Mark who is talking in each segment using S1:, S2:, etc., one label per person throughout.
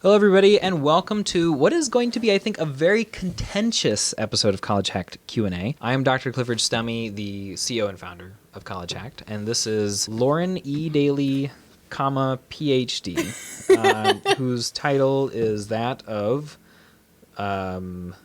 S1: Hello, everybody, and welcome to what is going to be, I think, a very contentious episode of College Hacked Q&A. I am Dr. Clifford Stummy, the CEO and founder of College Hacked, and this is Lauren E. Daly, PhD, whose title is that of the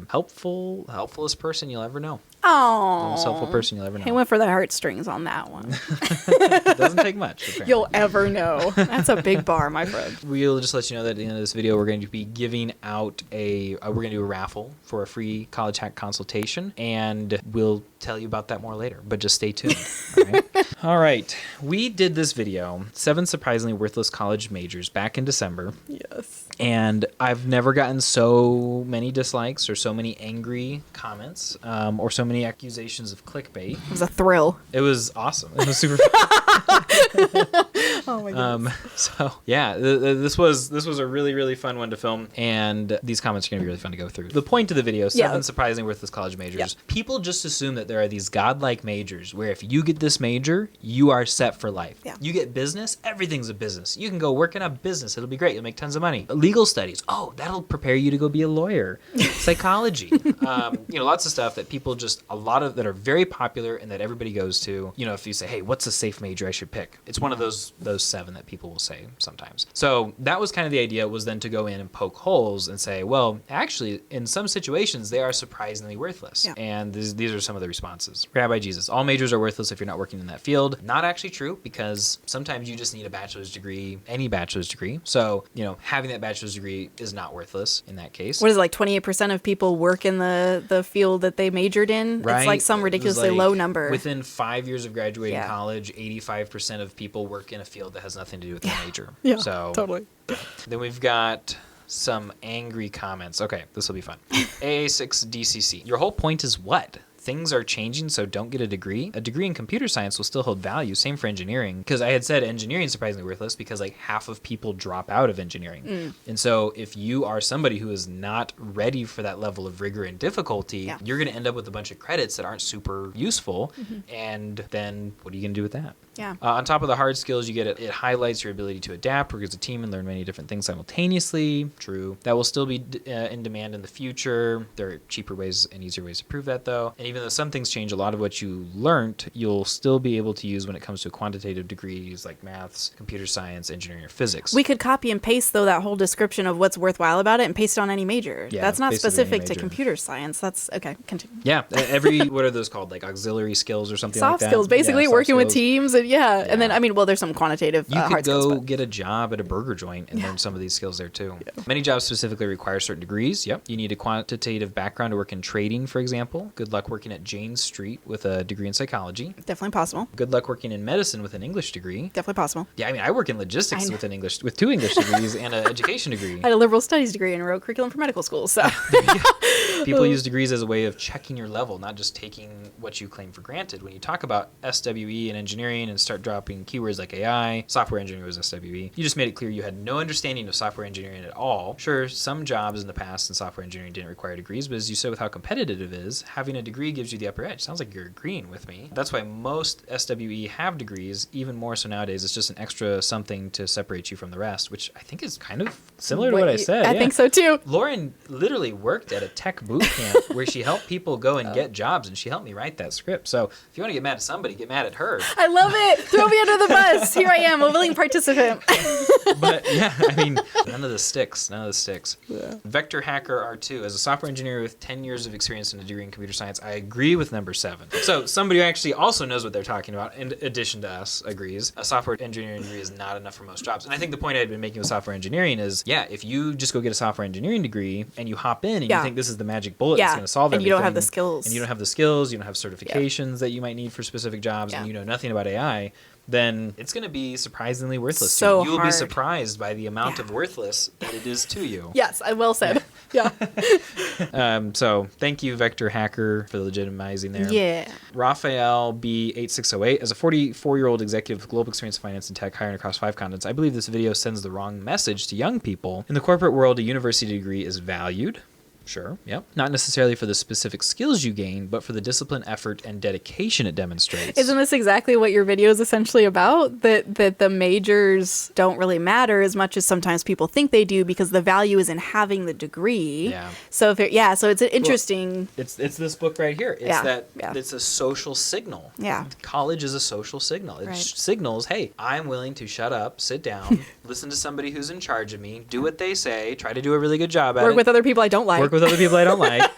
S1: helpfulest person you'll ever know.
S2: Oh,
S1: The most helpful person you'll ever know.
S2: he went for the heartstrings on that one.
S1: It doesn't take much, apparently.
S2: You'll ever know. That's a big bar, my friend.
S1: We'll just let you know that at the end of this video, we're going to be giving out we're going to do a raffle for a free College Hack consultation, and we'll tell you about that more later, but just stay tuned. All right? All right. We did this video, 7 Surprisingly Worthless College Majors, back in December.
S2: Yes.
S1: And I've never gotten so many dislikes or so many angry comments or so many accusations of clickbait.
S2: It was a thrill.
S1: It was awesome. It was super fun.
S2: Oh my goodness.
S1: So yeah, this was a really, really fun one to film, and these comments are going to be really fun to go through. The point of the video, 7 surprisingly worthless college majors.
S2: Yeah.
S1: People just assume that there are these godlike majors where if you get this major, you are set for life.
S2: Yeah.
S1: You get business, everything's a business. You can go work in a business. It'll be great. You'll make tons of money. Legal studies. Oh, that'll prepare you to go be a lawyer. Psychology. Lots of stuff that people that are very popular and that everybody goes to. You know, if you say, hey, what's a safe major I should pick? It's one of those 7 that people will say sometimes. So that was kind of the idea, was then to go in and poke holes and say, well, actually, in some situations, they are surprisingly worthless.
S2: Yeah.
S1: And these are some of the responses. Rabbi Jesus, all majors are worthless if you're not working in that field. Not actually true, because sometimes you just need a bachelor's degree, any bachelor's degree. So, having that bachelor's degree is not worthless in that case.
S2: What is it, like 28% of people work in the field that they majored in?
S1: Right.
S2: It's like some ridiculously low number.
S1: Within 5 years of graduating college, 85% of people work in a field that has nothing to do with their major.
S2: Yeah,
S1: so
S2: totally.
S1: Then we've got some angry comments. Okay, this will be fun. AA6DCC. Your whole point is what? Things are changing, so don't get a degree. A degree in computer science will still hold value. Same for engineering. Because I had said engineering is surprisingly worthless because like half of people drop out of engineering. And so if you are somebody who is not ready for that level of rigor and difficulty, you're going to end up with a bunch of credits that aren't super useful. And then what are you going to do with that?
S2: Yeah.
S1: On top of the hard skills, you get it highlights your ability to adapt, work as a team, and learn many different things simultaneously. True. That will still be in demand in the future. There are cheaper ways and easier ways to prove that, though. And even though some things change, a lot of what you learned, you'll still be able to use when it comes to quantitative degrees like maths, computer science, engineering, or physics.
S2: We could copy and paste, though, that whole description of what's worthwhile about it and paste it on any major.
S1: Yeah,
S2: that's not
S1: basically any
S2: specific to
S1: major.
S2: computer science. That's, okay, continue.
S1: Yeah. What are those called? Like auxiliary skills or something like
S2: Soft
S1: that?
S2: skills, basically,
S1: soft
S2: working with
S1: skills.
S2: teams. And and then, there's some quantitative
S1: You could
S2: hard skills.
S1: go get a job at a burger joint and learn some of these skills there too. Yeah. Many jobs specifically require certain degrees. Yep. You need a quantitative background to work in trading, for example. Good luck working at Jane Street with a degree in psychology.
S2: Definitely possible.
S1: Good luck working in medicine with an English degree.
S2: Definitely possible.
S1: Yeah, I work in logistics with 2 English degrees and an education degree.
S2: I had a liberal studies degree and wrote curriculum for medical school, so.
S1: People use degrees as a way of checking your level, not just taking what you claim for granted. When you talk about SWE and engineering and start dropping keywords like AI, software engineering was SWE, you just made it clear you had no understanding of software engineering at all. Sure, some jobs in the past in software engineering didn't require degrees, but as you said with how competitive it is, having a degree gives you the upper edge. Sounds like you're agreeing with me. That's why most SWE have degrees, even more so nowadays. It's just an extra something to separate you from the rest, which I think is kind of similar to what I said.
S2: I think so too.
S1: Lauren literally worked at a tech boot camp where she helped people go and get jobs, and she helped me write that script. So if you want to get mad at somebody, get mad at her.
S2: I love it. Throw me under the bus. Here I am, a willing participant.
S1: But yeah, none of this sticks. Yeah. Vector Hacker R2. As a software engineer with 10 years of experience and a degree in computer science, I agree with number 7. So somebody who actually also knows what they're talking about, in addition to us, agrees. A software engineering degree is not enough for most jobs. And I think the point I had been making with software engineering is, if you just go get a software engineering degree and you hop in and you think this is the magic bullet that's going to solve everything.
S2: And you don't have the skills.
S1: And you don't have the skills, you don't have certifications that you might need for specific jobs, and you know nothing about AI, then it's going to be surprisingly worthless.
S2: So
S1: you will
S2: hard.
S1: be surprised by the amount of worthless that it is to you.
S2: Yes, I well said. Yeah.
S1: So thank you, Vector Hacker, for legitimizing there.
S2: Yeah.
S1: Raphael B8608. As a 44-year-old executive with global experience in finance and tech hiring across 5 continents, I believe this video sends the wrong message to young people. In the corporate world, a university degree is valued. Sure. Yep. Not necessarily for the specific skills you gain, but for the discipline, effort, and dedication it demonstrates.
S2: Isn't this exactly what your video is essentially about? That the majors don't really matter as much as sometimes people think they do, because the value is in having the degree.
S1: Yeah.
S2: So so it's an interesting.
S1: Well, it's this book right here. It's it's a social signal.
S2: Yeah.
S1: College is a social signal. It
S2: Right.
S1: signals, hey, I'm willing to shut up, sit down, listen to somebody who's in charge of me, do what they say, try to do a really good job at it.
S2: Work with other people I don't like.
S1: Work with other people I don't like.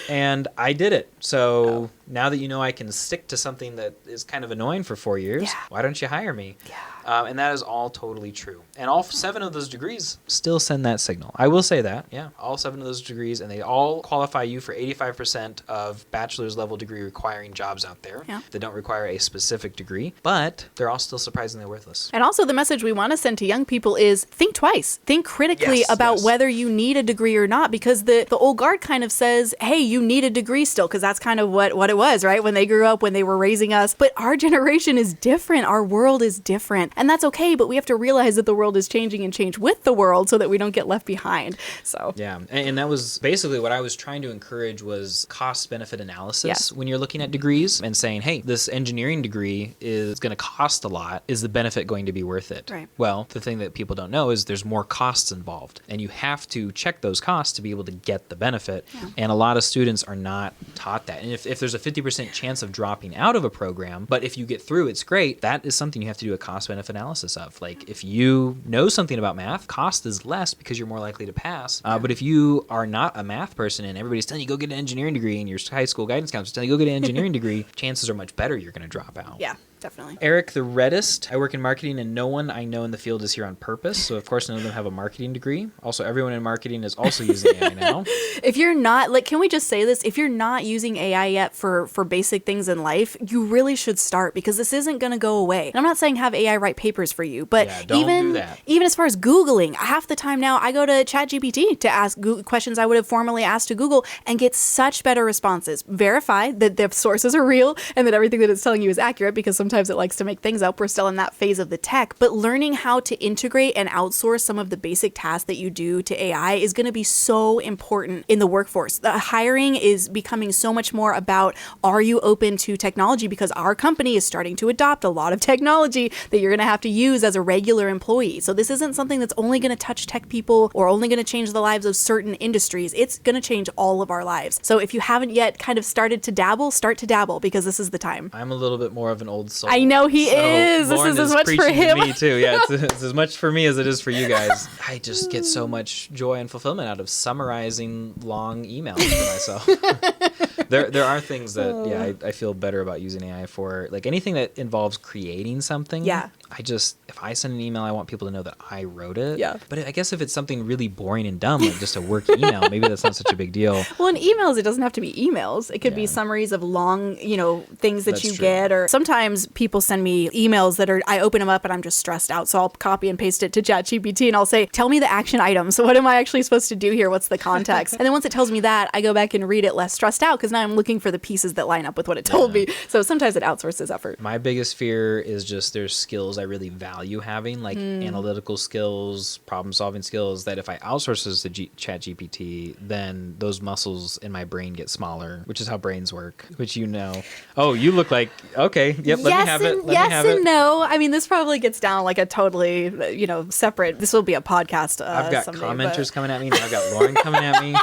S1: And I did it. So now that you know I can stick to something that is kind of annoying for 4 years, why don't you hire me?
S2: Yeah.
S1: And that is all totally true. And all 7 of those degrees still send that signal. I will say that, yeah. All 7 of those degrees, and they all qualify you for 85% of bachelor's level degree requiring jobs out there that don't require a specific degree. But they're all still surprisingly worthless.
S2: And also the message we want to send to young people is think twice. Think critically about whether you need a degree or not, because the old guard kind of says, hey, you need a degree still, because that's kind of what it was, right? When they grew up, when they were raising us. But our generation is different. Our world is different. And that's okay, but we have to realize that the world is changing and change with the world so that we don't get left behind. So
S1: yeah, and that was basically what I was trying to encourage, was cost-benefit analysis when you're looking at degrees and saying, hey, this engineering degree is going to cost a lot. Is the benefit going to be worth it?
S2: Right.
S1: Well, the thing that people don't know is there's more costs involved, and you have to check those costs to be able to get the benefit. Yeah. And a lot of students are not taught that. And if there's a 50% chance of dropping out of a program, but if you get through, it's great, that is something you have to do a cost-benefit analysis of. Like, if you know something about math, cost is less because you're more likely to pass. But if you are not a math person and everybody's telling you go get an engineering degree, and your high school guidance counselor is telling you go get an engineering degree, chances are much better you're going to drop out.
S2: Yeah. Definitely.
S1: Eric the Reddest. I work in marketing, and no one I know in the field is here on purpose. So, of course, none of them have a marketing degree. Also, everyone in marketing is also using AI now.
S2: If you're not, can we just say this? If you're not using AI yet for basic things in life, you really should start, because this isn't going to go away. And I'm not saying have AI write papers for you, but
S1: don't do that.
S2: Even as far as Googling, half the time now I go to ChatGPT to ask questions I would have formerly asked to Google and get such better responses. Verify that the sources are real and that everything that it's telling you is accurate, because sometimes it likes to make things up. We're still in that phase of the tech, but learning how to integrate and outsource some of the basic tasks that you do to AI is going to be so important in the workforce. The hiring is becoming so much more about, are you open to technology? Because our company is starting to adopt a lot of technology that you're going to have to use as a regular employee. So this isn't something that's only going to touch tech people or only going to change the lives of certain industries. It's going to change all of our lives. So if you haven't yet kind of started to dabble, start to dabble, because this is the time.
S1: I'm a little bit more of an old soul.
S2: I know he is. This is as much for him.
S1: To me too. Yeah, it's as much for me as it is for you guys. I just get so much joy and fulfillment out of summarizing long emails for myself. There are things that I feel better about using AI for, like anything that involves creating something.
S2: Yeah.
S1: If I send an email, I want people to know that I wrote it.
S2: Yeah.
S1: But I guess if it's something really boring and dumb, like just a work email, maybe that's not such a big deal.
S2: Well, in emails, it doesn't have to be emails. It could be summaries of long, things that you get. Or sometimes people send me emails that I open them up and I'm just stressed out. So I'll copy and paste it to ChatGPT and I'll say, tell me the action items. So what am I actually supposed to do here? What's the context? And then once it tells me that, I go back and read it less stressed out, because now I'm looking for the pieces that line up with what it told me. So sometimes it outsources effort.
S1: My biggest fear is just there's skills I really value having, like analytical skills, problem solving skills, that if I outsource this to ChatGPT, then those muscles in my brain get smaller, which is how brains work, which Oh, you look like, okay, yep, let me have it.
S2: Yes and no. I mean, this probably gets down like a totally, separate, this will be a podcast
S1: I've got
S2: someday,
S1: commenters coming at me, now I've got Lauren coming at me.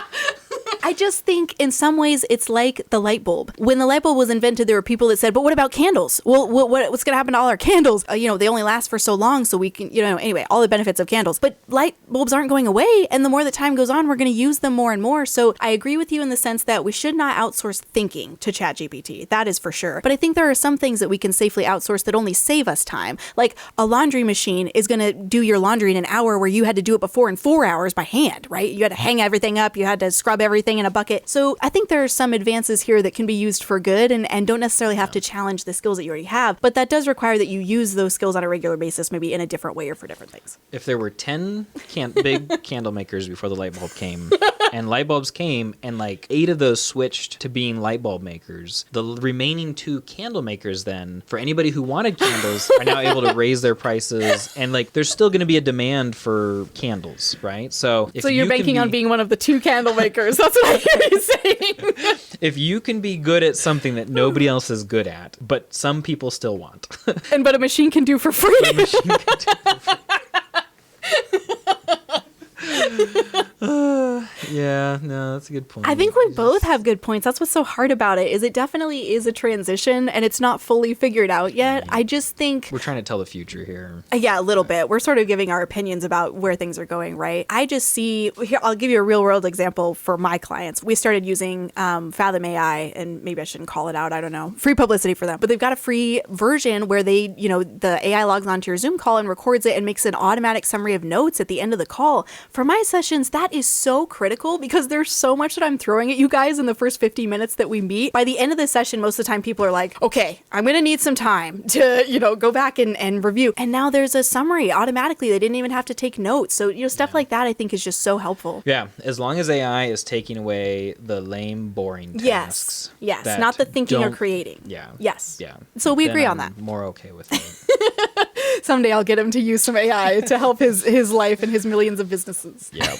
S2: I just think in some ways it's like the light bulb. When the light bulb was invented, there were people that said, but what about candles? Well, what's going to happen to all our candles? They only last for so long, so we can, anyway, all the benefits of candles. But light bulbs aren't going away, and the more the time goes on, we're going to use them more and more. So I agree with you in the sense that we should not outsource thinking to ChatGPT. That is for sure. But I think there are some things that we can safely outsource that only save us time. Like a laundry machine is going to do your laundry in an hour where you had to do it before in 4 hours by hand, right? You had to hang everything up. You had to scrub everything in a bucket. So I think there are some advances here that can be used for good and don't necessarily have to challenge the skills that you already have. But that does require that you use those skills on a regular basis, maybe in a different way or for different things.
S1: If there were 10 big candle makers before the light bulb came, and light bulbs came, and like 8 of those switched to being light bulb makers, the remaining 2 candle makers then, for anybody who wanted candles, are now able to raise their prices. And like, there's still going to be a demand for candles, right? So
S2: you're banking on being one of the 2 candle makers. That's what I hear you saying.
S1: If you can be good at something that nobody else is good at, but some people still want.
S2: But a machine can do for free.
S1: Yeah, no, that's a good point.
S2: I think we both have good points. That's what's so hard about it, is it definitely is a transition and it's not fully figured out yet. I just think
S1: we're trying to tell the future here.
S2: yeah, a little bit. We're sort of giving our opinions about where things are going, right? I just see here. I'll give you a real world example for my clients. We started using Fathom AI, and maybe I shouldn't call it out. I don't know. Free publicity for them, but they've got a free version where they, the AI logs onto your Zoom call and records it and makes an automatic summary of notes at the end of the call. For my sessions, that is so critical because there's so much that I'm throwing at you guys in the first 50 minutes that we meet. By the end of the session, most of the time people are like, okay, I'm going to need some time to, go back and review. And now there's a summary automatically. They didn't even have to take notes. So, stuff like that I think is just so helpful.
S1: Yeah. As long as AI is taking away the lame, boring tasks.
S2: Yes. Not the thinking or creating.
S1: Yeah.
S2: Yes.
S1: Yeah.
S2: So we agree
S1: I'm
S2: on that.
S1: More okay with it.
S2: Someday I'll get him to use some AI to help his life and his millions of businesses.
S1: Yeah.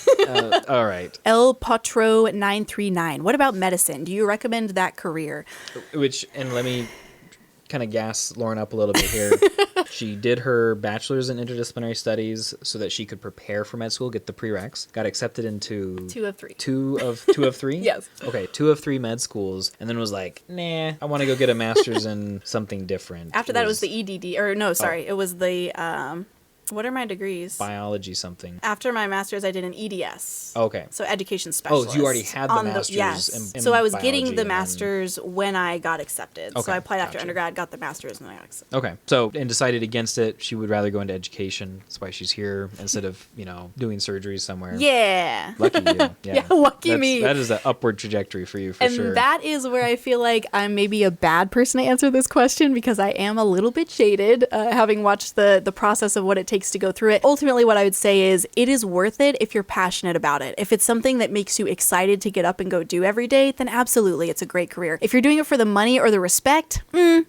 S1: All right.
S2: El Potro 939. What about medicine? Do you recommend that career?
S1: And let me kind of gas Lauren up a little bit here. She did her bachelor's in interdisciplinary studies so that she could prepare for med school, get the prereqs, got accepted into
S2: Two of three.
S1: Two of three?
S2: Yes.
S1: Okay, 2 of 3 med schools, and then was like, nah, I want to go get a master's in something different.
S2: After that, it was the EDD, or no, sorry, it was the, what are my degrees?
S1: Biology something.
S2: After my master's, I did an EDS.
S1: Okay.
S2: So education specialist.
S1: Oh, you already had the master's
S2: yes.
S1: in
S2: so I was
S1: biology
S2: getting the
S1: and then-
S2: master's when I got accepted.
S1: Okay,
S2: So I applied after
S1: gotcha.
S2: undergrad, got the master's, and then I got accepted.
S1: Okay. So, and decided against it. She would rather go into education. That's why she's here instead of, doing surgeries somewhere.
S2: Yeah.
S1: Lucky you. Yeah,
S2: Yeah, lucky me.
S1: That is an upward trajectory for you, for
S2: And
S1: sure.
S2: that is where I feel like I'm maybe a bad person to answer this question because I am a little bit jaded, having watched the process of what it takes to go through it. Ultimately, what I would say is it is worth it if you're passionate about it. If it's something that makes you excited to get up and go do every day, then absolutely, it's a great career. If you're doing it for the money or the respect,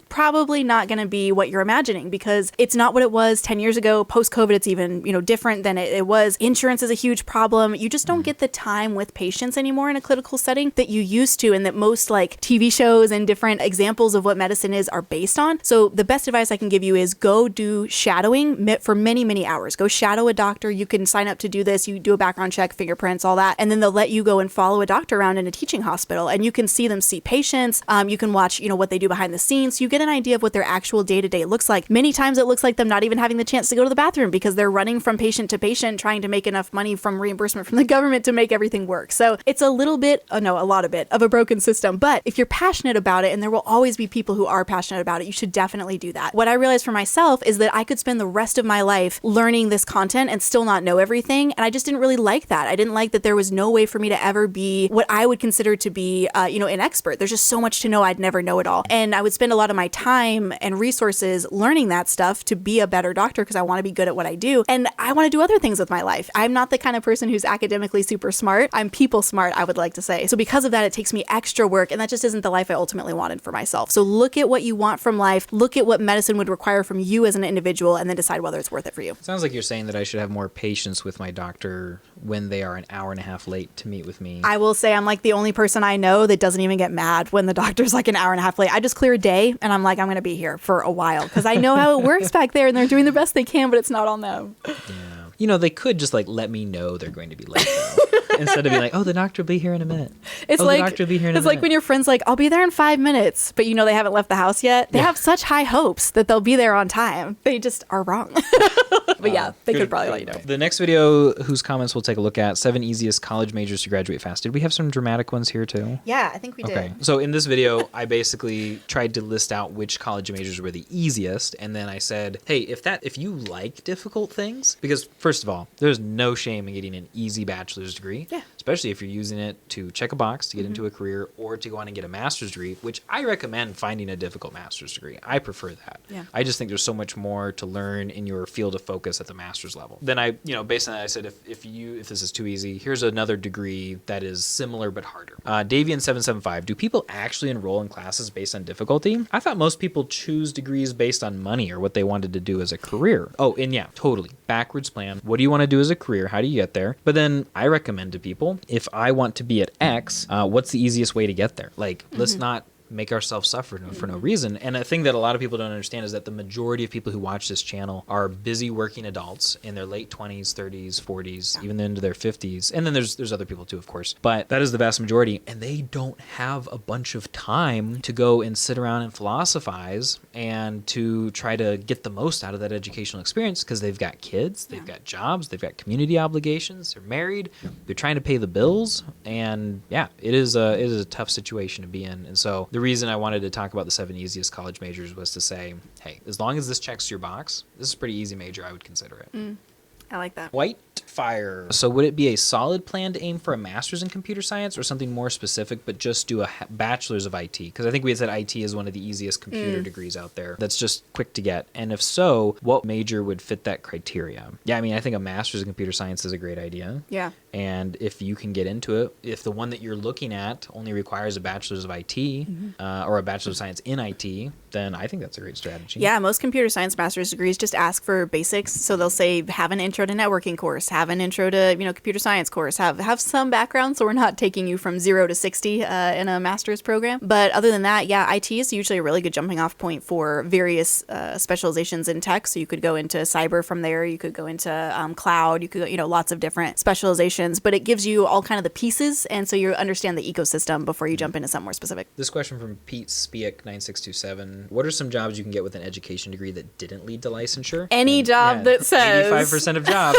S2: probably not going to be what you're imagining because it's not what it was 10 years ago. Post-COVID, it's even, different than it was. Insurance is a huge problem. You just don't get the time with patients anymore in a clinical setting that you used to and that most like TV shows and different examples of what medicine is are based on. So the best advice I can give you is go do shadowing for many, many hours. Go shadow a doctor. You can sign up to do this. You do a background check, fingerprints, all that. And then they'll let you go and follow a doctor around in a teaching hospital and you can see them see patients. You can watch, what they do behind the scenes. So you get an idea of what their actual day-to-day looks like. Many times it looks like them not even having the chance to go to the bathroom because they're running from patient to patient trying to make enough money from reimbursement from the government to make everything work. So it's a lot of a broken system. But if you're passionate about it, and there will always be people who are passionate about it, you should definitely do that. What I realized for myself is that I could spend the rest of my life learning this content and still not know everything. And I just didn't really like that. I didn't like that there was no way for me to ever be what I would consider to be, an expert. There's just so much to know. I'd never know it all. And I would spend a lot of my time and resources learning that stuff to be a better doctor because I want to be good at what I do. And I want to do other things with my life. I'm not the kind of person who's academically super smart. I'm people smart, I would like to say. So because of that, it takes me extra work. And that just isn't the life I ultimately wanted for myself. So look at what you want from life. Look at what medicine would require from you as an individual and then decide whether it's worth it for you.
S1: Sounds like you're saying that I should have more patience with my doctor when they are an hour and a half late to meet with me.
S2: I will say I'm like the only person I know that doesn't even get mad when the doctor's like an hour and a half late. I just clear a day and I'm like, I'm going to be here for a while because I know how it works back there and they're doing the best they can, but it's not on them.
S1: Yeah. They could just let me know they're going to be late though. Instead of being like, oh, the doctor will be here in a minute.
S2: It's
S1: the
S2: like
S1: doctor will be here in a
S2: it's
S1: minute.
S2: like when your friend's like, I'll be there in 5 minutes, but they haven't left the house yet. They have such high hopes that they'll be there on time. They just are wrong. But yeah, they could probably let you know.
S1: The next video, whose comments we'll take a look at, 7 easiest college majors to graduate fast. Did we have some dramatic ones here too?
S2: Yeah, I think we did.
S1: Okay. So in this video, I basically tried to list out which college majors were the easiest. And then I said, hey, if you like difficult things, because first of all, there's no shame in getting an easy bachelor's degree.
S2: Yeah.
S1: Especially if you're using it to check a box to get into a career or to go on and get a master's degree, which I recommend finding a difficult master's degree. I prefer that.
S2: Yeah.
S1: I just think there's so much more to learn in your field of focus at the master's level. Then I, based on that, I said, if this is too easy, here's another degree that is similar but harder. Davian775, do people actually enroll in classes based on difficulty? I thought most people choose degrees based on money or what they wanted to do as a career. Oh, and yeah, totally. Backwards plan. What do you want to do as a career? How do you get there? But then I recommend to people, if I want to be at X, what's the easiest way to get there? Like, let's not make ourselves suffer for no reason. And a thing that a lot of people don't understand is that the majority of people who watch this channel are busy working adults in their late 20s, 30s, 40s, even into their 50s. And then there's other people too, of course. But that is the vast majority. And they don't have a bunch of time to go and sit around and philosophize and to try to get the most out of that educational experience because they've got kids, they've got jobs, they've got community obligations, they're married, they're trying to pay the bills. And yeah, it is a tough situation to be in. And so the reason I wanted to talk about the 7 easiest college majors was to say, hey, as long as this checks your box, this is a pretty easy major. I would consider it.
S2: I like that.
S1: Whitefire. So would it be a solid plan to aim for a master's in computer science or something more specific, but just do a bachelor's of IT? Because I think we had said IT is one of the easiest computer degrees out there. That's just quick to get. And if so, what major would fit that criteria? Yeah, I mean, I think a master's in computer science is a great idea.
S2: Yeah.
S1: And if you can get into it, if the one that you're looking at only requires a bachelor's of IT or a bachelor's of science in IT, then I think that's a great strategy.
S2: Yeah, most computer science master's degrees just ask for basics. So they'll say, have an intro to networking course, have an intro to, computer science course, have some background. So we're not taking you from 0 to 60 in a master's program. But other than that, yeah, IT is usually a really good jumping off point for various specializations in tech. So you could go into cyber from there. You could go into cloud. You could, lots of different specializations. But it gives you all kind of the pieces. And so you understand the ecosystem before you jump into something more specific.
S1: This question from Pete Spiek 9627. What are some jobs you can get with an education degree that didn't lead to licensure?
S2: Any job that says
S1: 85% of jobs.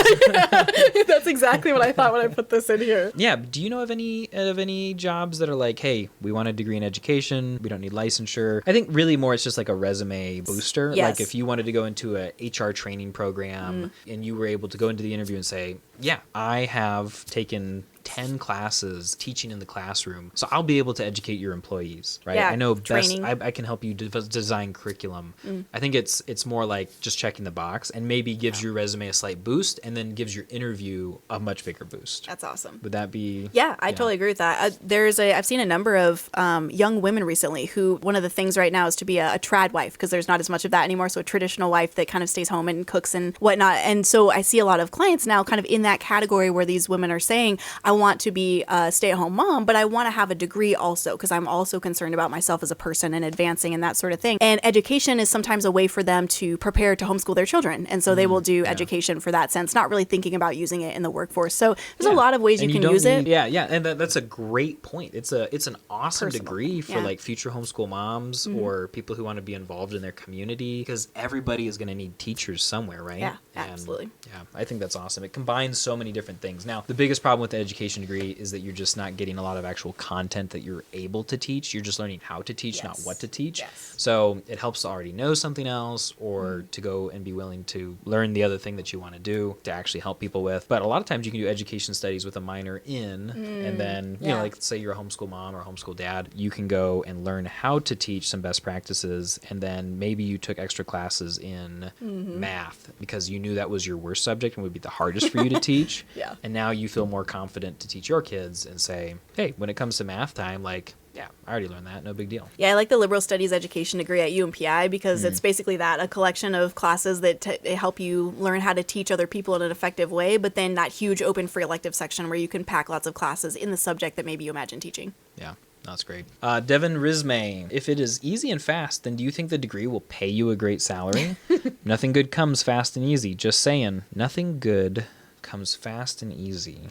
S2: That's exactly what I thought when I put this in here.
S1: Yeah. Do you know of any jobs that are like, hey, we want a degree in education, we don't need licensure? I think really more it's just like a resume booster.
S2: Yes.
S1: Like if you wanted to go into a HR training program and you were able to go into the interview and say, yeah, I have taken 10 classes teaching in the classroom, so I'll be able to educate your employees, right?
S2: Yeah,
S1: I know
S2: training.
S1: I can help you design curriculum. I think it's more like just checking the box and maybe gives your resume a slight boost and then gives your interview a much bigger boost.
S2: That's awesome.
S1: Would that be?
S2: Yeah, I totally agree with that. I've seen a number of young women recently who one of the things right now is to be a trad wife because there's not as much of that anymore. So a traditional wife that kind of stays home and cooks and whatnot. And so I see a lot of clients now kind of in that category where these women are saying, I want to be a stay-at-home mom, but I want to have a degree also because I'm also concerned about myself as a person and advancing and that sort of thing. And education is sometimes a way for them to prepare to homeschool their children. And so they will do education for that sense, not really thinking about using it in the workforce. So there's a lot of ways you can use it.
S1: Yeah. And that's a great point. It's an awesome
S2: Personal.
S1: degree for like future homeschool moms or people who want to be involved in their community because everybody is going to need teachers somewhere, right?
S2: Yeah,
S1: And
S2: absolutely.
S1: Yeah, I think that's awesome. It combines so many different things. Now, the biggest problem with the education degree is that you're just not getting a lot of actual content that you're able to teach. You're just learning how to teach, not what to teach.
S2: Yes.
S1: So it helps to already know something else or to go and be willing to learn the other thing that you want to do to actually help people with. But a lot of times you can do education studies with a minor in and then, like say you're a homeschool mom or a homeschool dad, you can go and learn how to teach some best practices and then maybe you took extra classes in math because you knew that was your worst subject and would be the hardest for you to teach.
S2: Yeah.
S1: And now you feel more confident to teach your kids and say, hey, when it comes to math time, like, yeah, I already learned that. No big deal.
S2: Yeah, I like the liberal studies education degree at UMPI because it's basically that, a collection of classes that help you learn how to teach other people in an effective way, but then that huge open free elective section where you can pack lots of classes in the subject that maybe you imagine teaching.
S1: Yeah. That's great. Devin Rismay, if it is easy and fast, then do you think the degree will pay you a great salary? Nothing good comes fast and easy. Just saying. Nothing good comes fast and easy.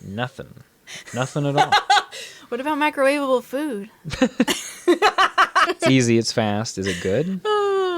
S1: Nothing at all.
S2: What about microwavable food?
S1: It's easy, it's fast. Is it good?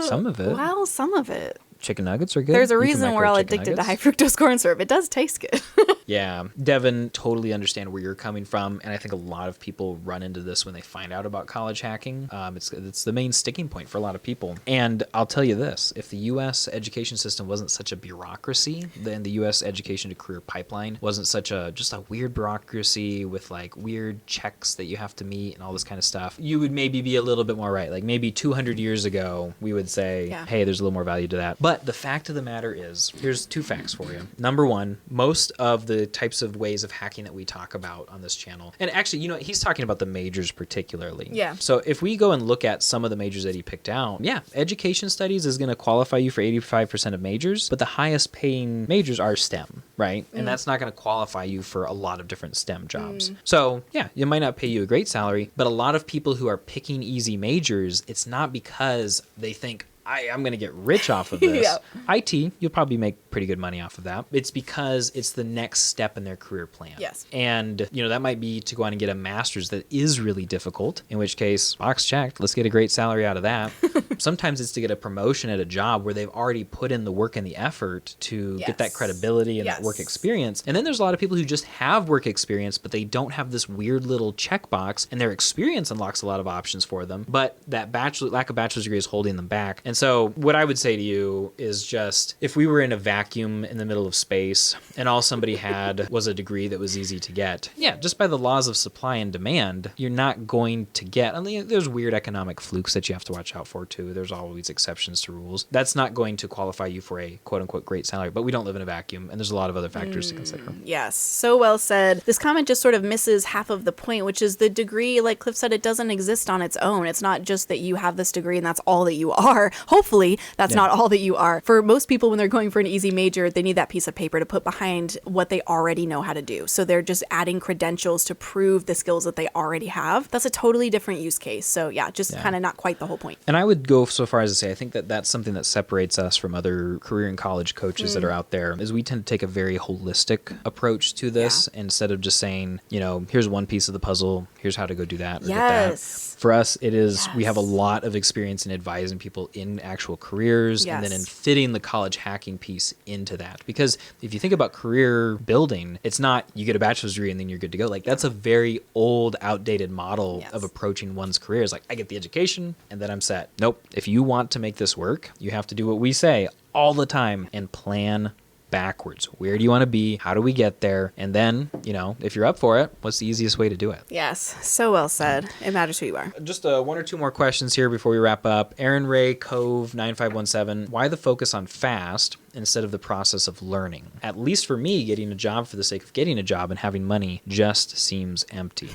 S1: Some of it.
S2: Well, some of it.
S1: Chicken nuggets are good.
S2: There's a
S1: You can
S2: reason we're
S1: microwave
S2: all
S1: chicken
S2: addicted to high
S1: nuggets.
S2: fructose corn syrup. It does taste good.
S1: Yeah, Devin, totally understand where you're coming from, and I think a lot of people run into this when they find out about college hacking. It's the main sticking point for a lot of people. And I'll tell you this, if the U.S. education system wasn't such a bureaucracy, then the U.S. education to career pipeline wasn't such just a weird bureaucracy with like weird checks that you have to meet and all this kind of stuff, you would maybe be a little bit more right. Like maybe 200 years ago, we would say, hey, there's a little more value to that. But the fact of the matter is, here's 2 facts for you. Number one, most of the the types of ways of hacking that we talk about on this channel. And actually, you know, he's talking about the majors particularly.
S2: Yeah.
S1: So if we go and look at some of the majors that he picked out, yeah, education studies is going to qualify you for 85% of majors, but the highest paying majors are STEM, right? And that's not going to qualify you for a lot of different STEM jobs. So yeah, it might not pay you a great salary, but a lot of people who are picking easy majors, it's not because they think, I'm going to get rich off of this.
S2: Yeah.
S1: IT, you'll probably make pretty good money off of that. It's because it's the next step in their career plan.
S2: Yes.
S1: And, you know, that might be to go on and get a master's that is really difficult, in which case, box checked, let's get a great salary out of that. Sometimes it's to get a promotion at a job where they've already put in the work and the effort to get that credibility and that work experience. And then there's a lot of people who just have work experience, but they don't have this weird little checkbox, and their experience unlocks a lot of options for them. But that lack of bachelor's degree is holding them back. And so what I would say to you is just, if we were in a vacuum in the middle of space and all somebody had was a degree that was easy to get, yeah, just by the laws of supply and demand, you're not going to get, I mean, there's weird economic flukes that you have to watch out for too. There's always exceptions to rules. That's not going to qualify you for a quote unquote great salary, but we don't live in a vacuum, and there's a lot of other factors to consider.
S2: Yes, so well said. This comment just sort of misses half of the point, which is the degree, like Cliff said, it doesn't exist on its own. It's not just that you have this degree and that's all that you are. Hopefully, that's not all that you are. For most people, when they're going for an easy major, they need that piece of paper to put behind what they already know how to do. So they're just adding credentials to prove the skills that they already have. That's a totally different use case. So yeah, just kind of not quite the whole point.
S1: And I would go so far as to say, I think that that's something that separates us from other career and college coaches that are out there, is we tend to take a very holistic approach to this instead of just saying, you know, here's one piece of the puzzle, here's how to go do that or get that. For us, it is, we have a lot of experience in advising people in actual careers and then in fitting the college hacking piece into that. Because if you think about career building, it's not you get a bachelor's degree and then you're good to go. Like, that's a very old, outdated model of approaching one's career. It's like, I get the education and then I'm set. Nope. If you want to make this work, you have to do what we say all the time and plan backwards. Where do you want to be? How do we get there? And then, you know, if you're up for it, what's the easiest way to do it?
S2: Yes, so well said. It matters who you are.
S1: Just one or two more questions here before we wrap up. Aaron Ray Cove 9517. Why the focus on fast instead of the process of learning? At least for me, getting a job for the sake of getting a job and having money just seems empty.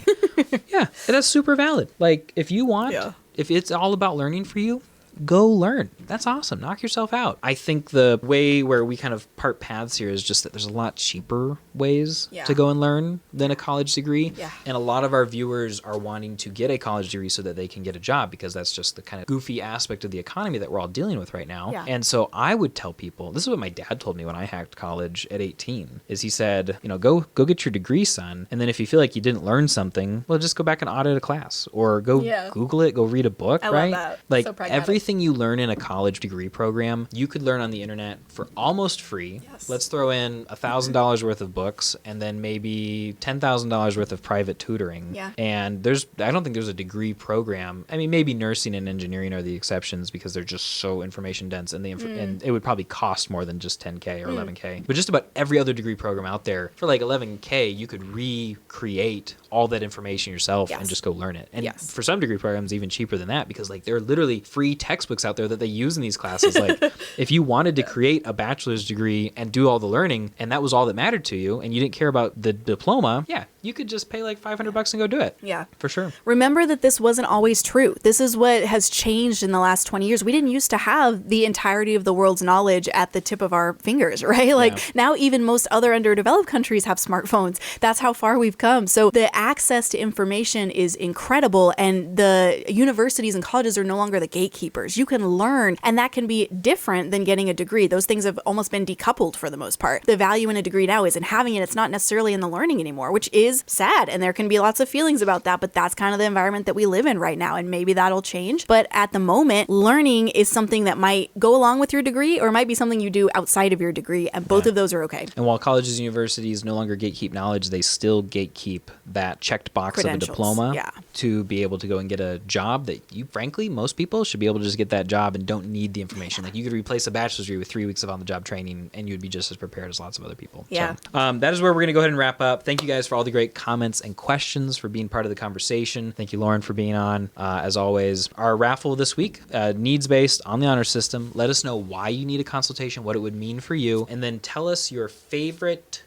S1: Yeah, that's super valid. Like, if you want, if it's all about learning for you, go learn. That's awesome. Knock yourself out. I think the way where we kind of part paths here is just that there's a lot cheaper ways to go and learn than a college degree. And a lot of our viewers are wanting to get a college degree so that they can get a job, because that's just the kind of goofy aspect of the economy that we're all dealing with right now. And so I would tell people, this is what my dad told me when I hacked college at 18, is he said, you know, go get your degree, son. And then if you feel like you didn't learn something, well, just go back and audit a class or go Google it, go read a book, right?
S2: Love that.
S1: Like,
S2: so pragmatic.
S1: Everything you learn in a college degree program, you could learn on the internet for almost free. Let's throw in $1,000 worth of books and then maybe $10,000 worth of private tutoring. And I don't think there's a degree program. I mean, maybe nursing and engineering are the exceptions because they're just so information dense, and and it would probably cost more than just 10K or 11K. But just about every other degree program out there, for like 11K, you could recreate all that information yourself and just go learn it. And for some degree programs, even cheaper than that, because like there are literally free textbooks out there that they use in these classes. Like, if you wanted to create a bachelor's degree and do all the learning, and that was all that mattered to you, and you didn't care about the diploma, you could just pay like $500 and go do it. For sure.
S2: Remember that this wasn't always true. This is what has changed in the last 20 years. We didn't used to have the entirety of the world's knowledge at the tip of our fingers, right? Like, now even most other underdeveloped countries have smartphones. That's how far we've come. So the access to information is incredible, and the universities and colleges are no longer the gatekeepers. You can learn, and that can be different than getting a degree. Those things have almost been decoupled for the most part. The value in a degree now is in having it. It's not necessarily in the learning anymore, which is sad, and there can be lots of feelings about that, but that's kind of the environment that we live in right now, and maybe that'll change. But at the moment, learning is something that might go along with your degree, or it might be something you do outside of your degree, and both of those are okay.
S1: And while colleges and universities no longer gatekeep knowledge, they still gatekeep that checked box of a diploma to be able to go and get a job that frankly, most people should be able to just get that job and don't need the information. Like, you could replace a bachelor's degree with 3 weeks of on-the-job training, and you'd be just as prepared as lots of other people. So, that is where we're going to go ahead and wrap up. Thank you guys for all the great comments and questions, for being part of the conversation. Thank you, Lauren, for being on. As always, our raffle this week, needs-based on the honor system. Let us know why you need a consultation, what it would mean for you, and then tell us your favorite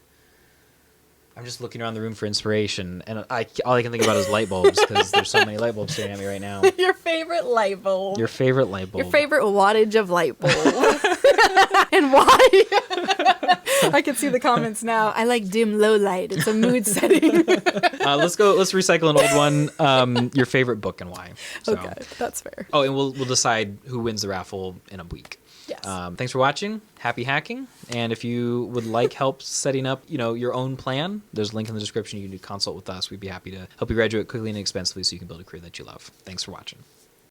S1: I'm just looking around the room for inspiration, and all I can think about is light bulbs because there's so many light bulbs staring at me right now.
S2: Your favorite light bulb.
S1: Your favorite light bulb.
S2: Your favorite wattage of light bulb. And why? I can see the comments now. I like dim low light. It's a mood setting.
S1: Let's recycle an old one. Your favorite book and why. So.
S2: Okay, that's fair.
S1: Oh, and we'll decide who wins the raffle in a week.
S2: Yes.
S1: Thanks for watching. Happy hacking. And if you would like help setting up, your own plan, there's a link in the description. You can consult with us. We'd be happy to help you graduate quickly and inexpensively so you can build a career that you love. Thanks for watching.